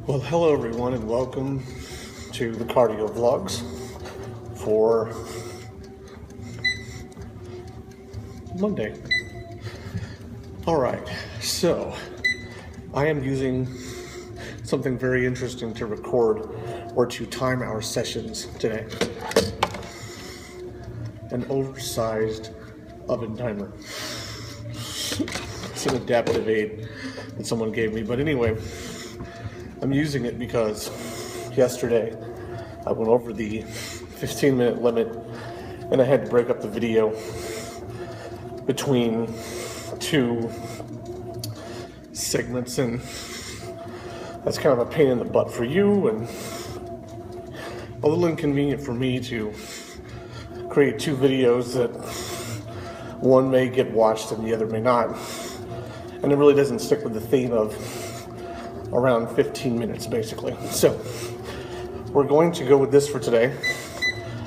Well, hello everyone, and welcome to the cardio vlogs for Monday. Alright, so I am using something very interesting to record or to time our sessions today. An oversized oven timer. It's an adaptive aid that someone gave me, but anyway, I'm using it because yesterday I went over the 15-minute limit and I had to break up the video between two segments, and that's kind of a pain in the butt for you and a little inconvenient for me to create two videos that one may get watched and the other may not, and it really doesn't stick with the theme of around 15 minutes basically. So we're going to go with this for today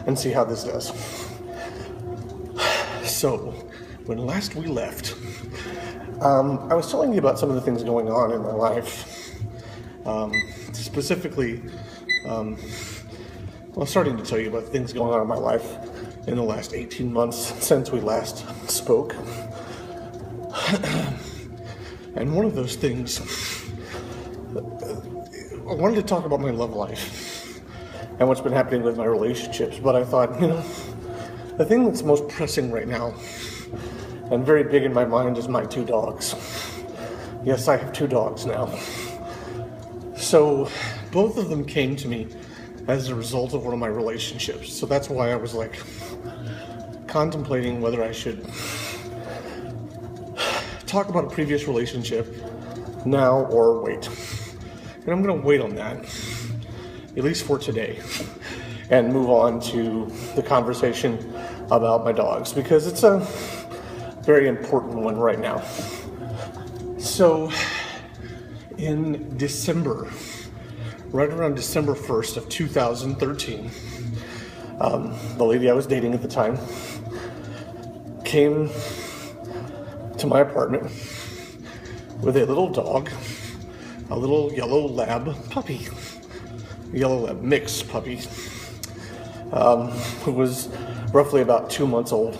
and see how this does. So when last we left, I was telling you about some of the things going on in my life. Specifically, starting to tell you about things going on in my life in the last 18 months since we last spoke. And one of those things, I wanted to talk about my love life and what's been happening with my relationships, but I thought, the thing that's most pressing right now and very big in my mind is my two dogs. Yes, I have two dogs now. So both of them came to me as a result of one of my relationships. So that's why I was contemplating whether I should talk about a previous relationship now or wait. And I'm going to wait on that, at least for today, and move on to the conversation about my dogs, because it's a very important one right now. So, in December, right around December 1st of 2013, the lady I was dating at the time came to my apartment with a little dog, a little yellow lab puppy, yellow lab mix puppy, who was roughly about 2 months old.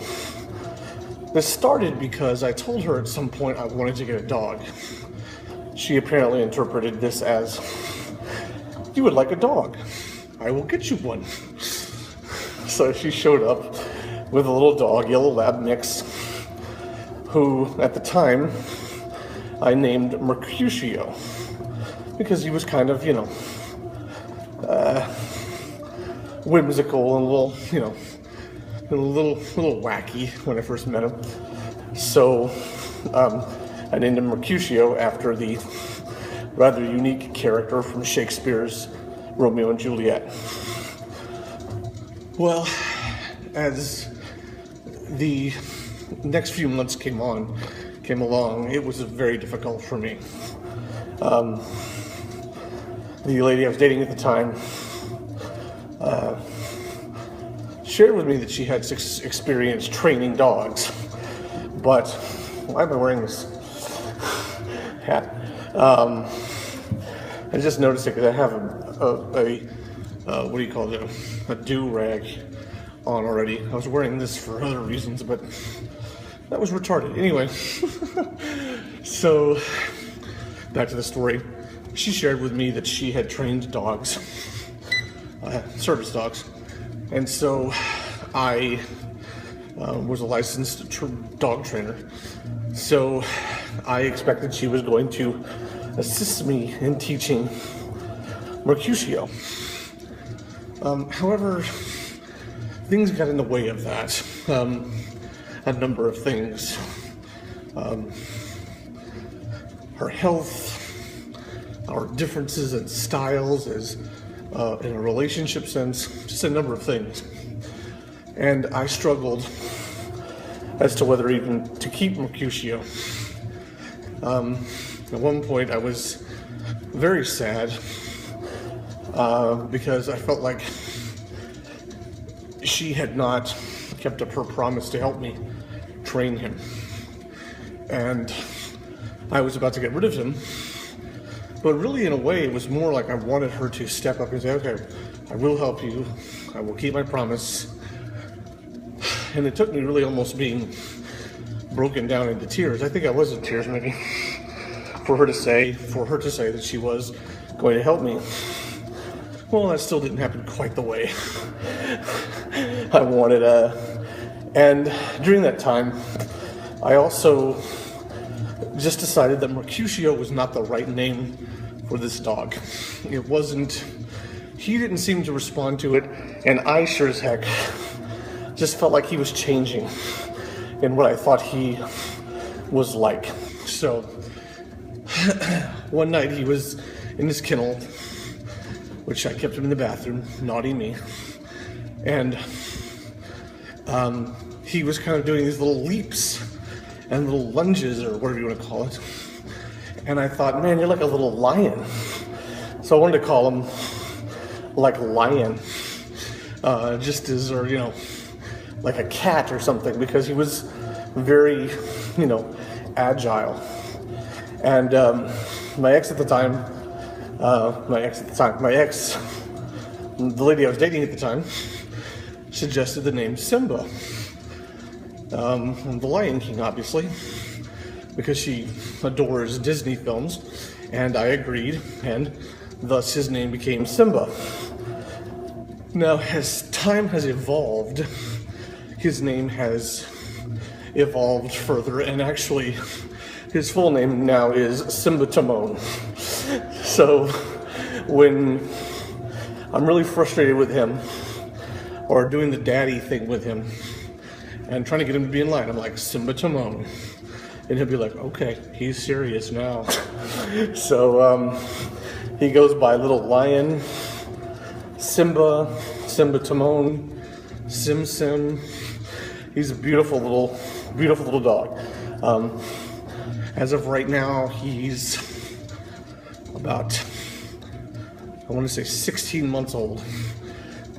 This started because I told her at some point I wanted to get a dog. She apparently interpreted this as, "You would like a dog, I will get you one." So she showed up with a little dog, yellow lab mix, who at the time I named Mercutio, because he was kind of, whimsical and a little wacky when I first met him. So I named him Mercutio after the rather unique character from Shakespeare's Romeo and Juliet. Well, as the next few months came along, it was very difficult for me. The lady I was dating at the time shared with me that she had experience training dogs, but why am I wearing this hat? I just noticed it because I have a do-rag on already. I was wearing this for other reasons, but that was retarded. Anyway, so back to the story. She shared with me that she had trained dogs, service dogs, and so I was a licensed dog trainer. So I expected she was going to assist me in teaching Mercutio. However, things got in the way of that. A number of things. Her health, our differences in styles as in a relationship sense, just a number of things. And I struggled as to whether even to keep Mercutio. At one point I was very sad because I felt like she had not kept up her promise to help me train him. And I was about to get rid of him But really, in a way, it was more like I wanted her to step up and say, okay, I will help you. I will keep my promise. And it took me really almost being broken down into tears. I think I was in tears maybe, for her to say that she was going to help me. Well, that still didn't happen quite the way I wanted. And during that time, I also just decided that Mercutio was not the right name for this dog. It wasn't, he didn't seem to respond to it, and I sure as heck just felt like he was changing in what I thought he was like. So one night he was in his kennel, which I kept him in the bathroom, naughty me, and he was kind of doing these little leaps and little lunges, or whatever you want to call it. And I thought, man, you're like a little lion. So I wanted to call him like Lion, just as, or, you know, like a cat or something, because he was very, you know, agile. And my ex, the lady I was dating at the time, suggested the name Simba. The Lion King, obviously, because she adores Disney films, and I agreed, and thus his name became Simba. Now, as time has evolved, his name has evolved further, and actually, his full name now is Simba Timon. So, when I'm really frustrated with him, or doing the daddy thing with him, and trying to get him to be in line, I'm like, Simba Timon. And he'll be like, okay, he's serious now. So he goes by Little Lion, Simba Timon, Sim. He's a beautiful little dog. As of right now, he's about, I want to say 16 months old.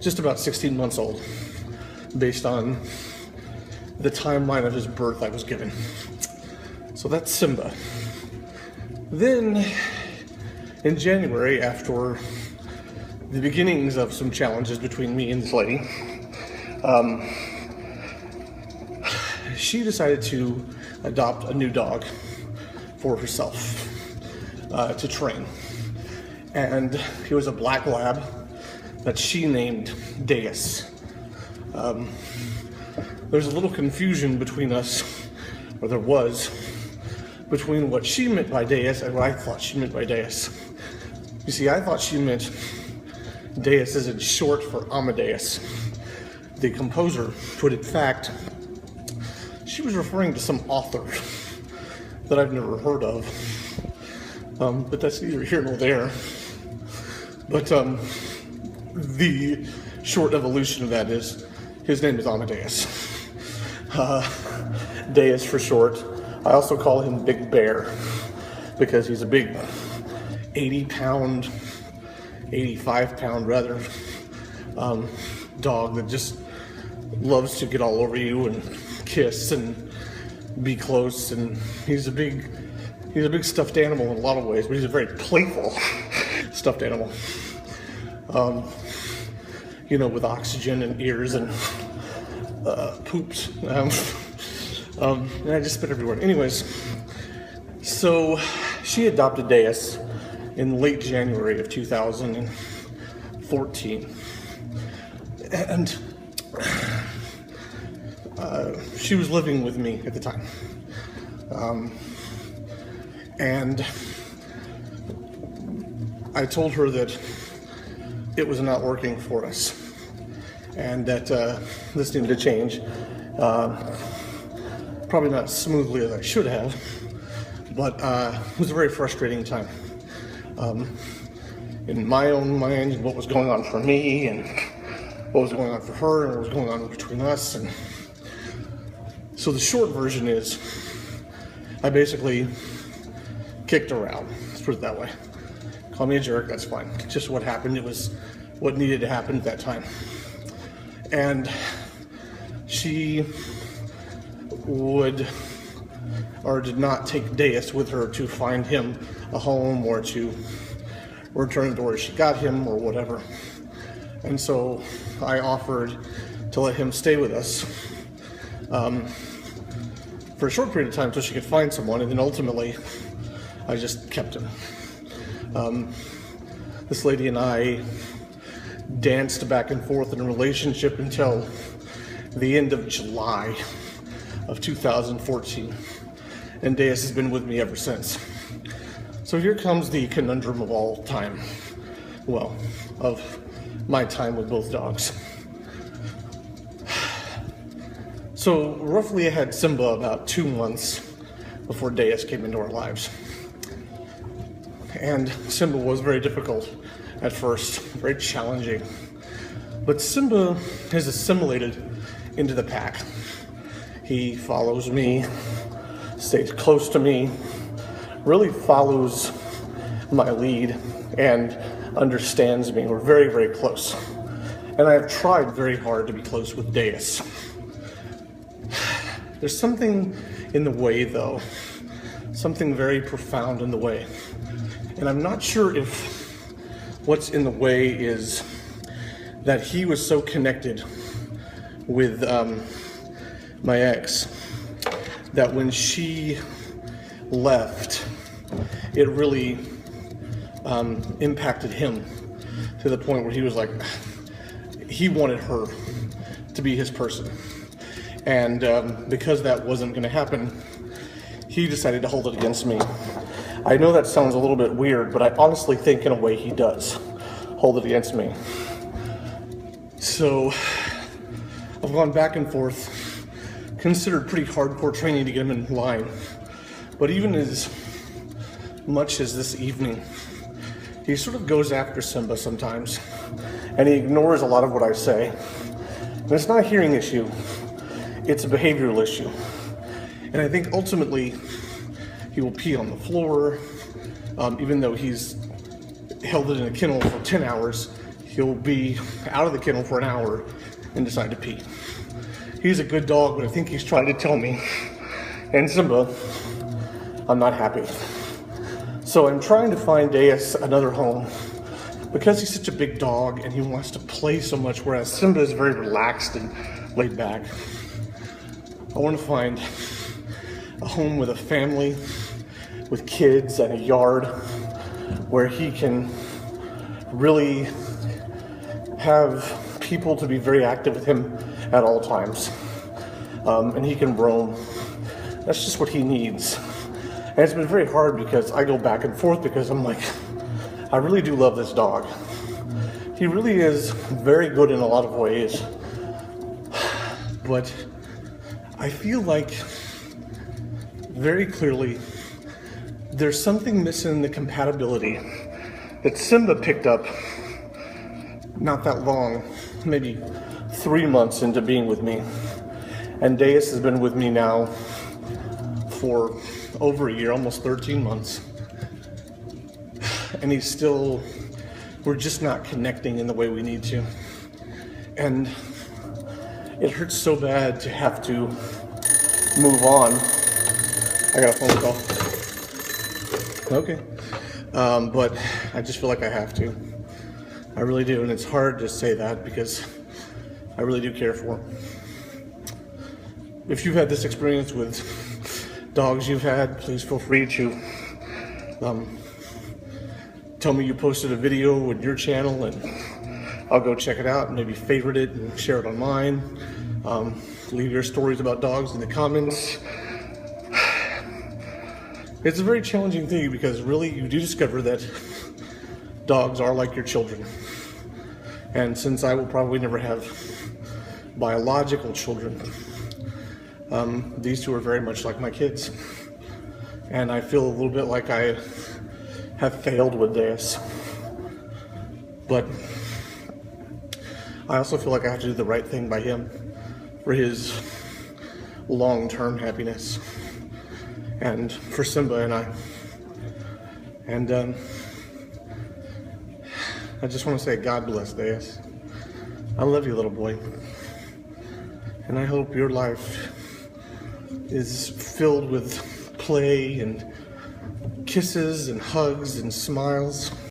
Just about 16 months old, based on the timeline of his birth I was given. So that's Simba. Then, in January, after the beginnings of some challenges between me and this lady, she decided to adopt a new dog for herself to train. And he was a black lab that she named Deus. There's a little confusion between us, or there was, between what she meant by Deus and what I thought she meant by Deus. You see, I thought she meant Deus as in short for Amadeus, the composer, but in fact, she was referring to some author that I've never heard of. But that's neither here nor there. But the short evolution of that is, his name is Amadeus. Deus for short. I also call him Big Bear because he's a big 85 pound rather, dog that just loves to get all over you and kiss and be close, and he's a big stuffed animal in a lot of ways, but he's a very playful stuffed animal. You know, with oxygen and ears and poops. And I just spit everywhere. Anyways, so she adopted Deus in late January of 2014. And she was living with me at the time. And I told her that it was not working for us and that this needed to change. Probably not as smoothly as I should have, but it was a very frustrating time. In my own mind, and what was going on for me, and what was going on for her, and what was going on between us. And so the short version is, I basically kicked her out. Let's put it that way. Call me a jerk, that's fine. Just what happened, it was what needed to happen at that time. And she would, or did not take Deus with her to find him a home or to returned to where she got him or whatever. And so I offered to let him stay with us for a short period of time until she could find someone, and then ultimately I just kept him. This lady and I danced back and forth in a relationship until the end of July of 2014, and Deus has been with me ever since. So here comes the conundrum of all time, well, of my time with both dogs. So roughly I had Simba about 2 months before Deus came into our lives. And Simba was very difficult at first, very challenging. But Simba has assimilated into the pack. He follows me, stays close to me, really follows my lead, and understands me. We're very, very close. And I have tried very hard to be close with Deus. There's something in the way, though, something very profound in the way. And I'm not sure if what's in the way is that he was so connected with my ex that when she left, it really impacted him to the point where he was like, he wanted her to be his person. And because that wasn't going to happen, he decided to hold it against me. I know that sounds a little bit weird, but I honestly think in a way he does hold it against me. So I've gone back and forth, considered pretty hardcore training to get him in line. But even as much as this evening, he sort of goes after Simba sometimes, and he ignores a lot of what I say. And it's not a hearing issue, it's a behavioral issue. And I think ultimately he will pee on the floor, even though he's held it in a kennel for 10 hours, he'll be out of the kennel for an hour and decide to pee. He's a good dog, but I think he's trying to tell me, and Simba, I'm not happy. So I'm trying to find Deus another home because he's such a big dog and he wants to play so much, whereas Simba is very relaxed and laid back. I want to find a home with a family, with kids and a yard where he can really have people to be very active with him at all times. And he can roam. That's just what he needs. And it's been very hard because I go back and forth because I'm like, I really do love this dog. He really is very good in a lot of ways. But I feel like very clearly there's something missing in the compatibility that Simba picked up not that long, maybe 3 months into being with me. And Deus has been with me now for over a year, almost 13 months. And we're just not connecting in the way we need to. And it hurts so bad to have to move on. I got a phone call. Okay. But I just feel like I have to. I really do, and it's hard to say that because I really do care for him. If you've had this experience with dogs you've had, please feel free to tell me you posted a video with your channel, and I'll go check it out and maybe favorite it and share it on mine. Leave your stories about dogs in the comments. It's a very challenging thing because really you do discover that dogs are like your children. And since I will probably never have biological children, these two are very much like my kids. And I feel a little bit like I have failed with Deus. But I also feel like I have to do the right thing by him for his long-term happiness and for Simba and I. And I just want to say God bless Deus. I love you, little boy. And I hope your life is filled with play and kisses and hugs and smiles.